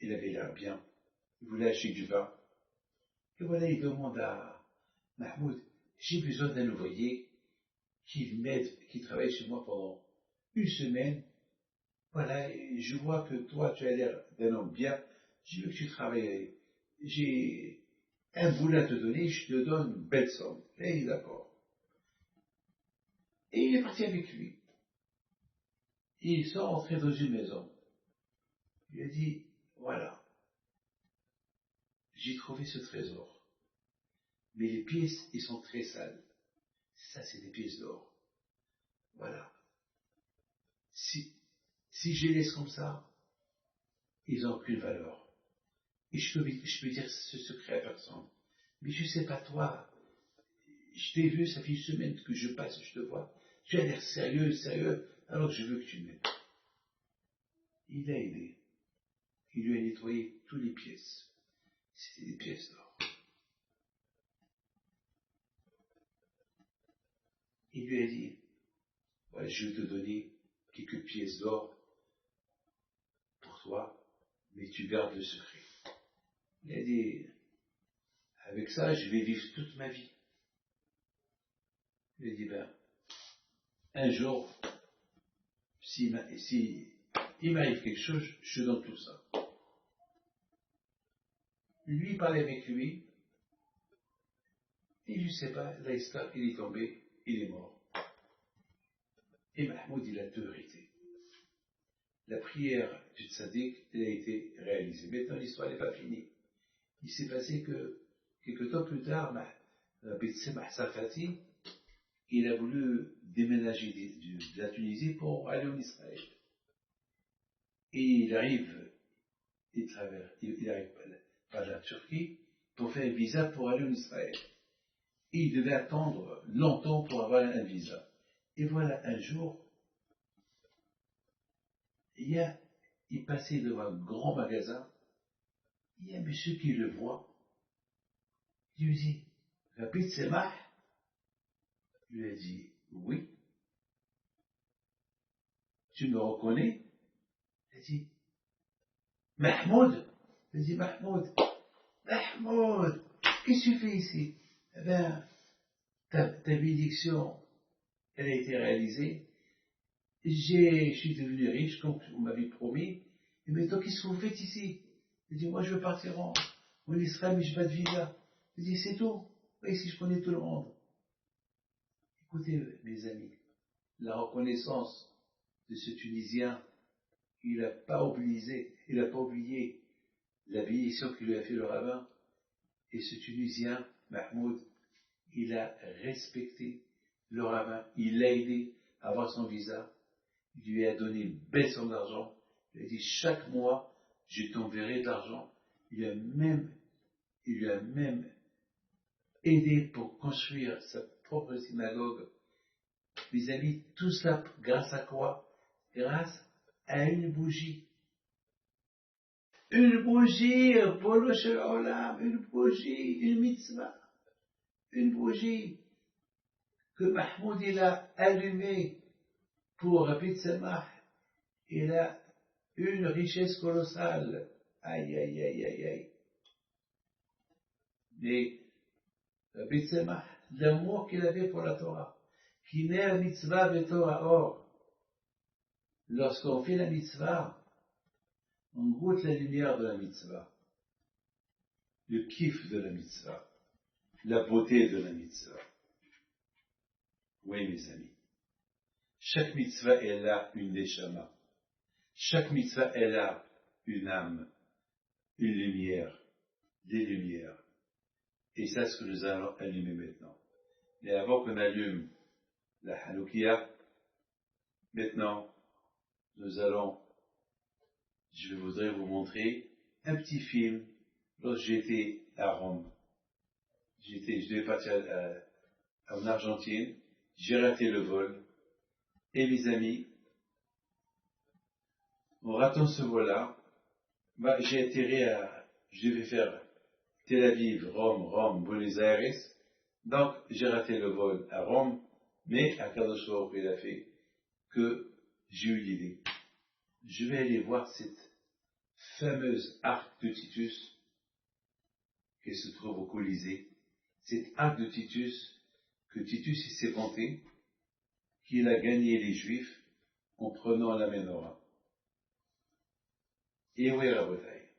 il avait l'air bien, il voulait acheter du vin, et voilà, il demande à Mahmoud, j'ai besoin d'un ouvrier qui m'aide, qui travaille chez moi pendant 1 semaine. Voilà, je vois que toi, tu as l'air d'un homme bien, je veux que tu travailles. J'ai un boulot à te donner, je te donne une belle somme. Et il est d'accord. Et il est parti avec lui. Et ils sont entrés dans une maison. Il a dit, voilà, j'ai trouvé ce trésor. Mais les pièces, ils sont très sales. Ça, c'est des pièces d'or. Voilà. Si je les laisse comme ça, ils n'ont aucune valeur. Et je peux dire ce secret à personne. Mais je ne sais pas toi, je t'ai vu, ça fait 1 semaine que je passe, je te vois. Tu as l'air sérieux, alors je veux que tu m'aides. Il a aidé. Il lui a nettoyé toutes les pièces. C'était des pièces d'or. Il lui a dit, ouais, je vais te donner quelques pièces d'or pour toi, mais tu gardes le secret. Il a dit, avec ça, je vais vivre toute ma vie. Il a dit, ben, un jour, si il m'arrive quelque chose, je te donne tout ça. Lui parlait avec lui, et je ne sais pas, là, il est tombé, il est mort. Et Mahmoud, il a tout hérité. La prière du tzaddik, elle a été réalisée. Maintenant, l'histoire n'est pas finie. Il s'est passé que, quelques temps plus tard, Bitsema Safati, il a voulu déménager de la Tunisie pour aller en Israël. Et il arrive par la Turquie pour faire un visa pour aller en Israël. Et il devait attendre longtemps pour avoir un visa. Et voilà, un jour, il passait devant un grand magasin, il y a un monsieur qui le voit, il lui dit, Rabbi Tzemach? Il lui a dit, oui. Tu me reconnais? Il a dit, Mahmoud? Il a dit, Mahmoud, qu'est-ce que tu fais ici? Eh bien, ta bénédiction, elle a été réalisée. Je suis devenu riche, comme vous m'avez promis. Et maintenant, qu'est-ce que vous faites ici? Il dit, moi, je veux partir en Israël, mais je n'ai pas de visa. Il dit, c'est tout. Oui, ici, je connais tout le monde. Écoutez, mes amis, la reconnaissance de ce Tunisien, il n'a pas oublié la bénédiction que lui a fait le rabbin. Et ce Tunisien, Mahmoud, il a respecté le rabbin, il l'a aidé à avoir son visa, il lui a donné une belle somme d'argent, il a dit chaque mois, je t'enverrai de l'argent. Il lui a même aidé pour construire sa propre synagogue. Mes amis, tout ça grâce à quoi? Grâce à une bougie. Une bougie, Bolo Shel Olam, une bougie, une mitzvah. Une bougie que Mahmoud il a allumée pour Rabbi Tzemach. Il a une richesse colossale. Aïe, aïe, aïe, aïe, aïe. Mais Rabbi Tzemach, l'amour qu'il avait pour la Torah, qui naît la mitzvah de Torah. Or, lorsqu'on fait la mitzvah, on goûte la lumière de la mitzvah, le kiff de la mitzvah, la beauté de la mitzvah. Oui, mes amis. Chaque mitzvah, elle a une neshama. Chaque mitzvah, elle a une âme, une lumière, des lumières. Et c'est ce que nous allons allumer maintenant. Mais avant qu'on allume la Hanoukia, maintenant, je voudrais vous montrer un petit film. Lorsque j'étais à Rome, je devais partir en Argentine, j'ai raté le vol, et mes amis, en ratant ce vol-là, j'ai atterri je devais faire Tel Aviv, Rome, Buenos Aires, donc j'ai raté le vol à Rome, mais à Kadosh Baruch Hu, il a fait que j'ai eu l'idée. Je vais aller voir cette fameuse arc de Titus qui se trouve au Colisée, cette arc de Titus que Titus s'est vanté qu'il a gagné les Juifs en prenant la Ménorah. Et oui, Rabotai,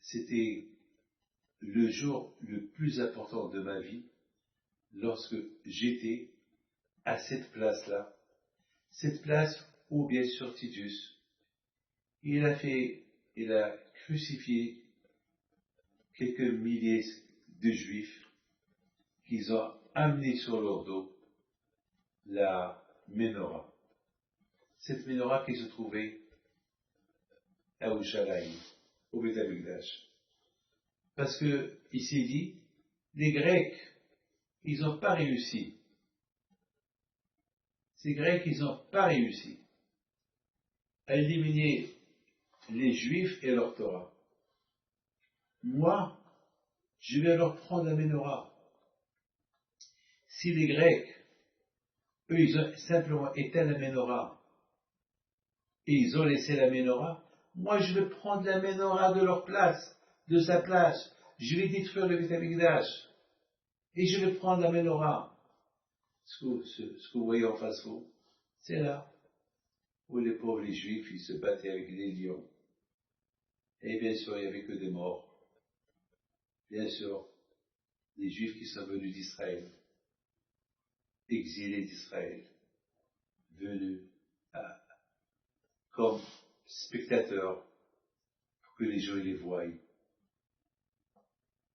c'était le jour le plus important de ma vie lorsque j'étais à cette place-là, cette place où bien sûr Titus, il a crucifié quelques milliers de Juifs qu'ils ont amenés sur leur dos la Ménorah. Cette Ménorah qui se trouvait à Yerushalayim, au Beth Amikdash. Parce que, il s'est dit, les Grecs, ils n'ont pas réussi. Ces Grecs, ils n'ont pas réussi à éliminer les Juifs et leur Torah. Moi, je vais leur prendre la Ménorah. Si les Grecs, Eux, ils ont simplement éteint la menorah. Et ils ont laissé la menorah. Moi, je vais prendre la menorah de leur place, de sa place. Je vais détruire le Beth Amikdash. Et je vais prendre la menorah. Ce que vous voyez en face de vous, c'est là où les pauvres, les juifs, ils se battaient avec les lions. Et bien sûr, il n'y avait que des morts. Bien sûr, les juifs qui sont venus d'Israël, exilés d'Israël, venus comme spectateurs pour que les gens les voient.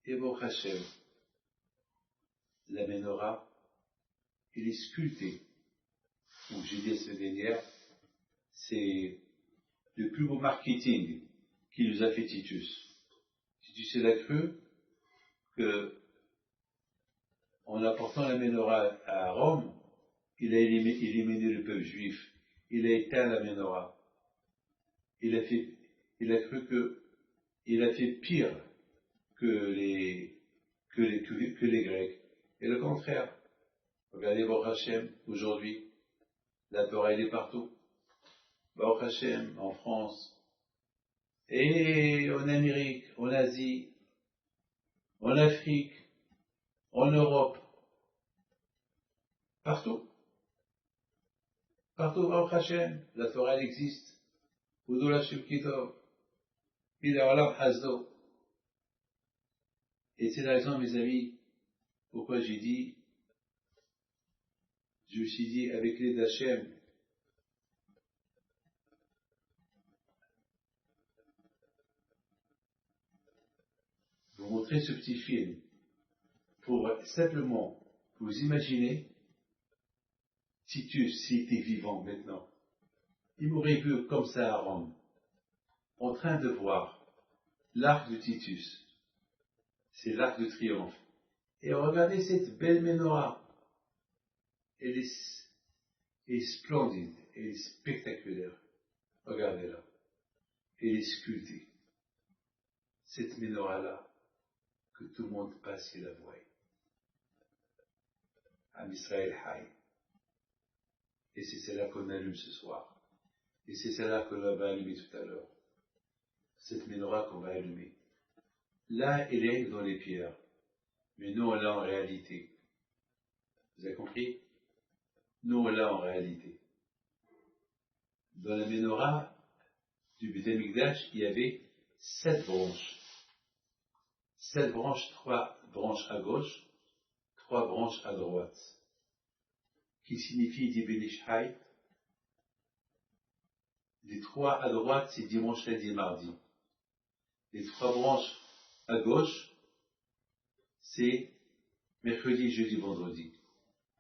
Et bon Hachem, la menorah, elle est sculptée. Donc j'ai dit la semaine dernière, c'est le plus beau marketing qui nous a fait Titus. Titus, il a cru que, en apportant la menorah à Rome, il a éliminé le peuple juif. Il a éteint la menorah. Il a cru il a fait pire que les Grecs. Et le contraire. Regardez Baruch Hashem, aujourd'hui, la Torah elle est partout. Baruch Hashem, en France, et en Amérique, en Asie, en Afrique, en Europe, partout. Partout, Baruch Hashem, la Torah elle existe. Udou Hashem Kitov, Olam Hasdo. Et c'est la raison, mes amis, pourquoi je me suis dit, avec l'aide d'Hachem, vous montrer ce petit film pour simplement vous imaginer Titus, s'il était vivant maintenant, il m'aurait vu comme ça à Rome, en train de voir l'arc de Titus, c'est l'arc de triomphe, et regardez cette belle menorah, elle est splendide, elle est spectaculaire, regardez-la, elle est sculptée, cette menorah-là, que tout le monde passe et la voie. Am Israël Haï. Et c'est celle-là qu'on allume ce soir. Et c'est celle-là qu'on va allumer tout à l'heure. Cette menorah qu'on va allumer. Là, elle est dans les pierres. Mais nous, on l'a en réalité. Vous avez compris? Nous, on l'a en réalité. Dans la menorah du Beth Amikdash, il y avait 7 branches. 7 branches, 3 branches à gauche, 3 branches à droite. Qui signifie Dibenish Haï. Les 3 à droite, c'est dimanche, lundi et mardi. Les 3 branches à gauche, c'est mercredi, jeudi, vendredi.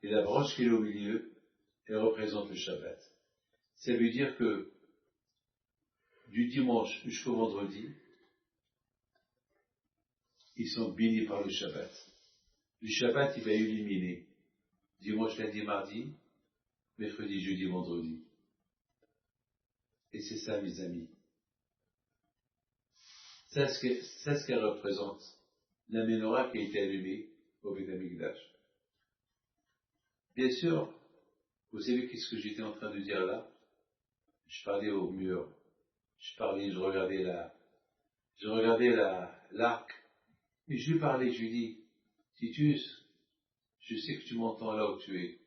Et la branche qui est au milieu, elle représente le Shabbat. Ça veut dire que du dimanche jusqu'au vendredi, ils sont bénis par le Shabbat. Le Shabbat, il va éliminer dimanche, lundi, mardi, mercredi, jeudi, vendredi. Et c'est ça, mes amis. C'est ce qu'elle représente, la menorah qui a été allumée au Beth Amikdash. Bien sûr, vous savez qu'est-ce que j'étais en train de dire là? Je parlais au mur. Je regardais l'arc. Et je lui parlais, je lui dis, Titus, je sais que tu m'entends là où tu es.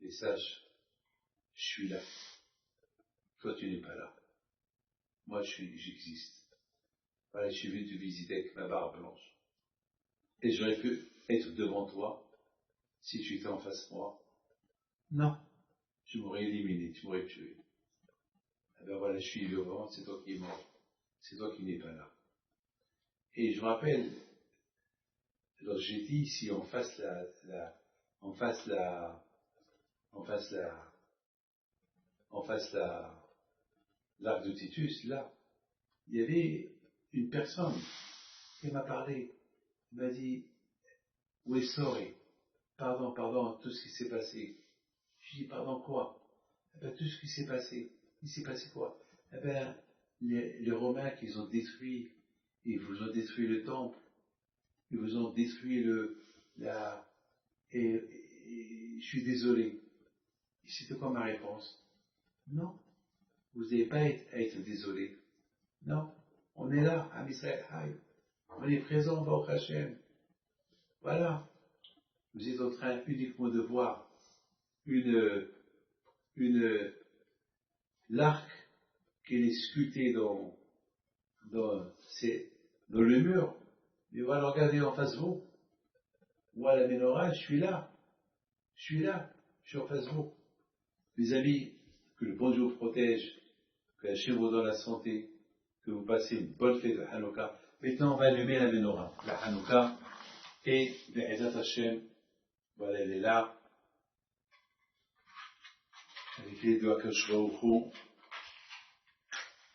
Et sache, je suis là. Toi, tu n'es pas là. Moi, j'existe. Voilà, je suis venu te visiter avec ma barbe blanche. Et j'aurais pu être devant toi si tu étais en face de moi. Non. Tu m'aurais éliminé, tu m'aurais tué. Eh ben voilà, je suis vivant, c'est toi qui es mort. C'est toi qui n'es pas là. Et je me rappelle, lorsque j'ai dit ici, en face l'arc de Titus, là, il y avait une personne qui m'a parlé, il m'a dit, oui, sorry, pardon, tout ce qui s'est passé. Je dis, pardon quoi? Eh ben, tout ce qui s'est passé. Il s'est passé quoi? Eh ben, les Romains qu'ils ont détruit, ils vous ont détruit le temple, ils vous ont détruit et je suis désolé. Et c'était quoi ma réponse? Non, vous n'avez pas à être désolé. Non, on est là, à Israël Haï. On est présent, Baruch Hashem. Voilà. Vous êtes en train uniquement de voir l'arc qui est sculpté dans le mur. Mais voilà, regardez en face de vous. Moi, la menorah, je suis là. Je suis en face de vous. Mes amis, que le bon Dieu vous protège, que Hachem vous donne la santé, que vous passez une bonne fête de Hanouka. Maintenant, on va allumer la menorah, la Hanouka, et Be'ezat Hachem, voilà, elle est là, avec les doigts que je vois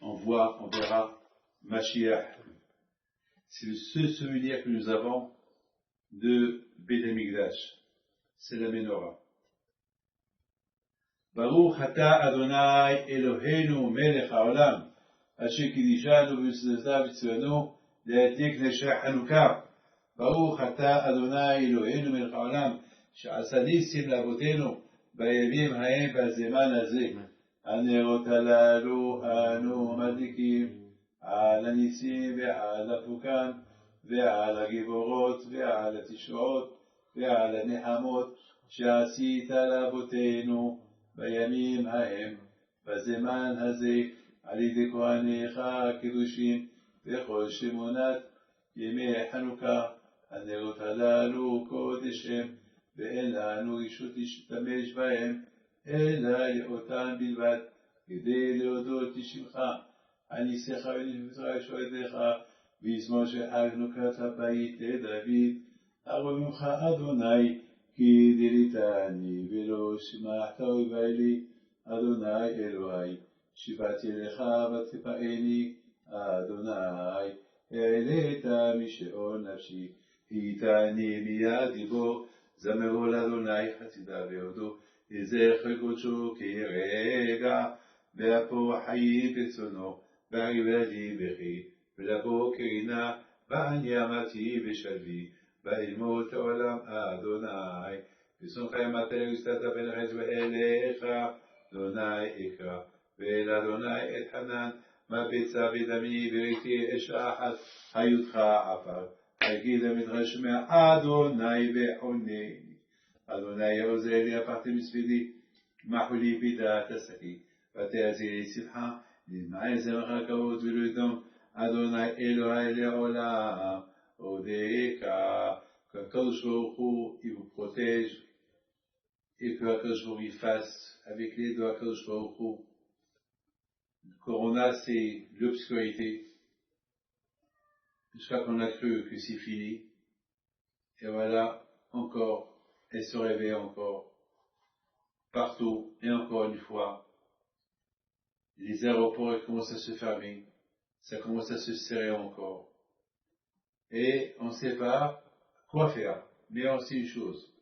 on verra Mashiach. C'est le seul souvenir que nous avons de Beth Amikdash. C'est la menorah. Baruch ata Adonai Eloheinu melech haolam, asher kidishanu v'mitzvotav v'tzivanu להדליק נשי חנוכה. ברוך אתה אדוני אלוהינו מלך העולם שעשה ניסים לאבותינו בימים ההם בזמן הזה. הנרות הללו אנו מדליקים על הניסים ועל הפוקן ועל הגיבורות ועל התשעות ועל הנחמות שעשית לאבותינו בימים ההם בזמן הזה על ידי כהניך הקדושים וכל שמונת ימי חנוכה. הנרות הללו קודש הם ואין לנו רשות להשתמש בהם אלא לאותם בלבד כדי להודות לשמך על ניסיך ונפלאותיך ושועדיך בזמן שחג חנוכת הבית לדוד. ארום ממך אדוני כי דליתני ולא שמחת אויבי לי. אדוני אלוהי שיבעתי לך ותפעני. אדוני העלית משאול נפשי. היתני מיד דיבור זמרו לאדוני חסידיו והודו לזכר קודשו כי רגע באפו חיים ברצונו בעריבה לי בכי ולבוקר הנה בעני אמתי בשלוי באלמות העולם. אדוני בשונך ימתה וסתת בין החץ ואליך אדוני אקרא ואל אדוני אתחנן. מה ביצה ודמי וראיתי אש אחת היותך עפר אגיד המתרשמע אדוני וחונני. אדוני עוזר לי הפכתי מספידי מחו לי בדעת השקי ותעזי לי שמחה נדמעי זמך כבוד ולא ידום. אדוני אלוהי לעולם אודeka. Qu'Akadosh Baruch Hu, il vous protège et que Akadosh Baruch Hu il fasse avec les doigts Akadosh Baruch Hu. Le corona, c'est l'obscurité. Jusqu'à qu'on a cru que c'est fini. Et voilà, encore, elle se réveille encore. Partout, et encore une fois. Les aéroports commencent à se fermer. Ça commence à se serrer encore. Et on ne sait pas quoi faire. Mais on sait une chose.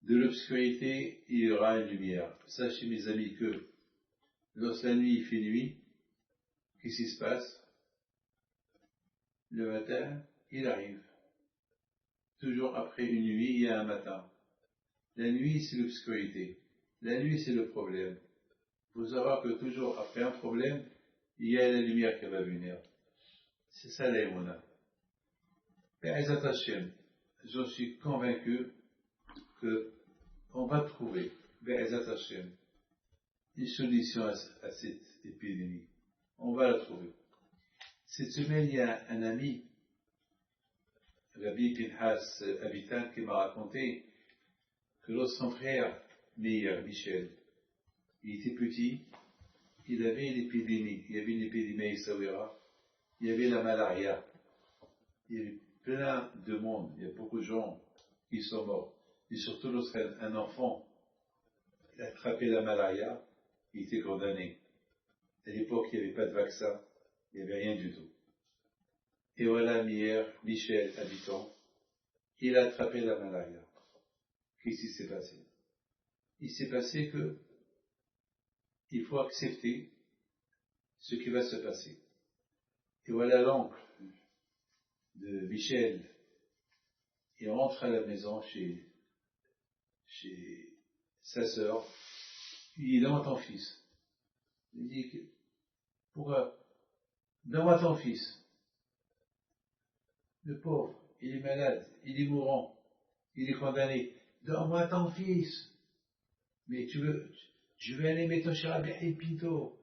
De l'obscurité, il y aura une lumière. Sachez mes amis que lorsque la nuit il fait nuit, qu'est-ce qui se passe? Le matin, il arrive. Toujours après une nuit, il y a un matin. La nuit, c'est l'obscurité. La nuit, c'est le problème. Il faut savoir que toujours après un problème, il y a la lumière qui va venir. C'est ça l'aïmouna. Be'ezat Hashem, j'en suis convaincu qu'on va trouver, Be'ezat Hashem, une solution à cette épidémie. On va la trouver. Cette semaine, il y a un ami, Rabbi Pinhas Abitan, qui m'a raconté que lorsque son frère, Meir, Michel, il était petit, il avait une épidémie. Il y avait une épidémie à Essaouira. Il y avait la malaria. Il y avait plein de monde. Il y a beaucoup de gens qui sont morts. Et surtout lorsqu'un enfant a attrapé la malaria, il était condamné. À l'époque, il n'y avait pas de vaccin. Il n'y avait rien du tout. Et voilà, Michel, habitant, il a attrapé la malaria. Qu'est-ce qui s'est passé? Il s'est passé que il faut accepter ce qui va se passer. Et voilà l'oncle de Michel. Il rentre à la maison chez chez sa sœur, il dit, donne-moi ton fils. Il dit, pourquoi? Donne-moi ton fils. Le pauvre, il est malade, il est mourant, il est condamné. Donne-moi ton fils. Mais je vais aller mettre chez Rabbi Pinto.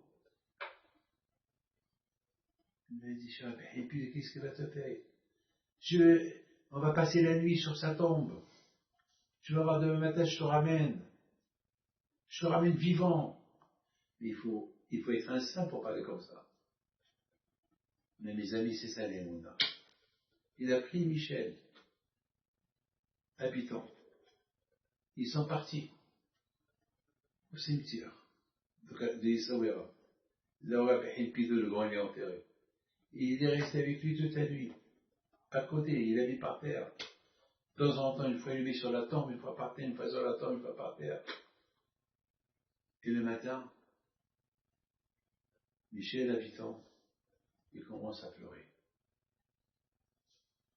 Il m'a dit, chez Rabbi Pinto, qu'est-ce qu'il va te faire? On va passer la nuit sur sa tombe. Tu vas voir demain matin, je te ramène. Je te ramène vivant. Mais il faut être un saint pour parler comme ça. Mais mes amis, c'est ça l'émouna. Il a pris Michel, habitant. Ils sont partis au cimetière de Essaouira. Là où Rabbi Pinto, le grand, il est enterré. Et il est resté avec lui toute la nuit. À côté, il a mis par terre. De temps en temps, une fois il met sur la tombe, une fois par terre, une fois sur la tombe, une fois par terre. Et le matin, Michel, habitant, il commence à pleurer.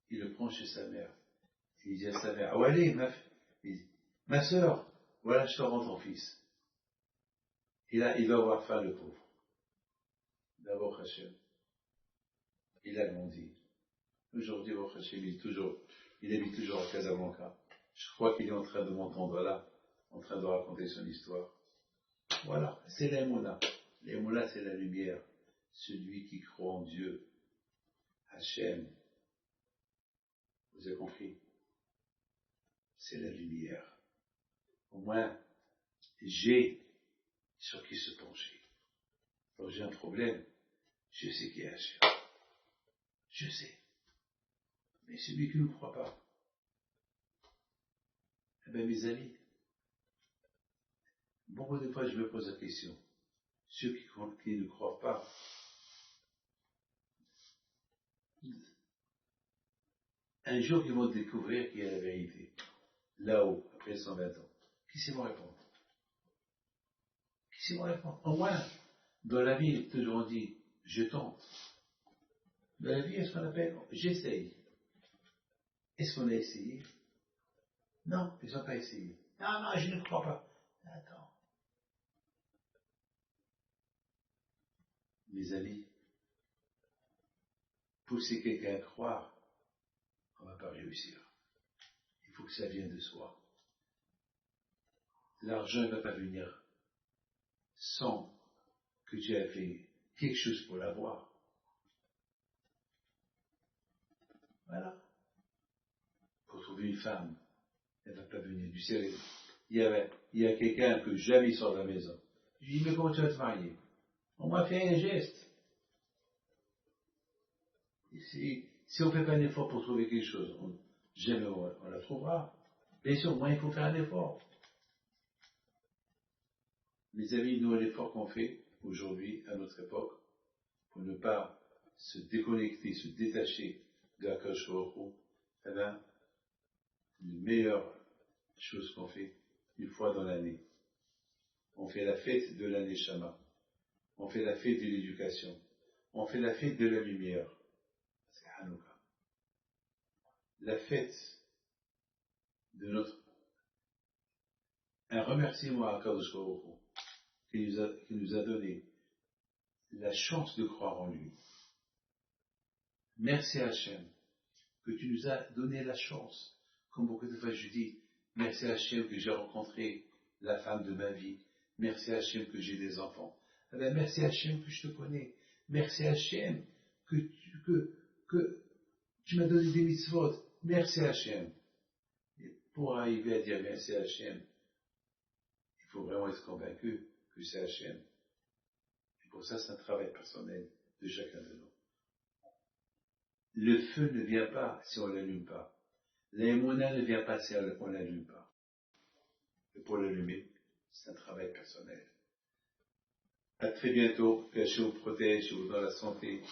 Il le prend chez sa mère. Il dit à sa mère, oh allez, ma sœur, voilà, je te rends ton fils. Et là, il va avoir faim, le pauvre. D'abord, Hachem. Il a grandi. Aujourd'hui, Hachem, il habite toujours à Casablanca. Je crois qu'il est en train de m'entendre là, en train de raconter son histoire. Voilà, c'est l'émouna. L'émouna, c'est la lumière. Celui qui croit en Dieu, Hachem. Vous avez compris? C'est la lumière. Au moins, j'ai sur qui se pencher. Alors j'ai un problème, je sais qui est Hachem. Je sais. Mais celui qui ne croit pas, eh bien mes amis, beaucoup de fois je me pose la question, ceux qui ne croient pas, un jour ils vont découvrir qu'il y a la vérité, là-haut, après 120 ans. Qui sait me répondre? Qui sait me répondre? Au moins, dans la vie, toujours on dit, je tente. Dans la vie, est-ce qu'on appelle, j'essaye. Est-ce qu'on a essayé? Non, ils n'ont pas essayé. Non, non, je ne crois pas. Attends. Mes amis, pousser quelqu'un à croire, on ne va pas réussir. Il faut que ça vienne de soi. L'argent ne va pas venir sans que tu aies fait quelque chose pour l'avoir. Voilà. Pour trouver une femme, elle ne va pas venir du ciel. Il y a quelqu'un que jamais il sort de la maison. Je lui dis, mais comment tu vas te marier? On m'a fait un geste. Si on ne fait pas un effort pour trouver quelque chose, jamais on la trouvera. Bien sûr, moi, il faut faire un effort. Mes amis, nous, l'effort qu'on fait aujourd'hui, à notre époque, pour ne pas se déconnecter, se détacher de la Kadosh Baruch Hu, eh bien, la meilleure chose qu'on fait, une fois dans l'année, on fait la fête de l'année Shama, on fait la fête de l'éducation, on fait la fête de la lumière, c'est Hanouka. La fête de un remerciement à Kadosh Baruch Hu, qui nous a donné la chance de croire en lui. Merci à Hachem que tu nous as donné la chance. Comme beaucoup de fois je dis, merci à Hachem que j'ai rencontré la femme de ma vie. Merci à Hachem que j'ai des enfants. Eh bien, merci à Hachem que je te connais. Merci à Hachem que tu m'as donné des mitzvot. Merci à Hachem. Et pour arriver à dire merci à Hachem, il faut vraiment être convaincu que c'est Hachem. Et pour ça, c'est un travail personnel de chacun de nous. Le feu ne vient pas si on ne l'allume pas. L'émouna ne vient pas si on ne l'allume pas. Et pour l'allumer, c'est un travail personnel. À très bientôt, que Hachem vous protège, vous donne la santé.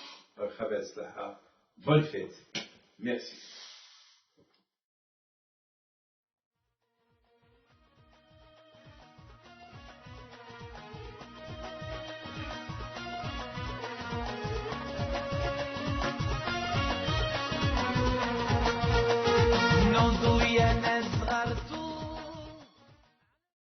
Bonne fête. Merci.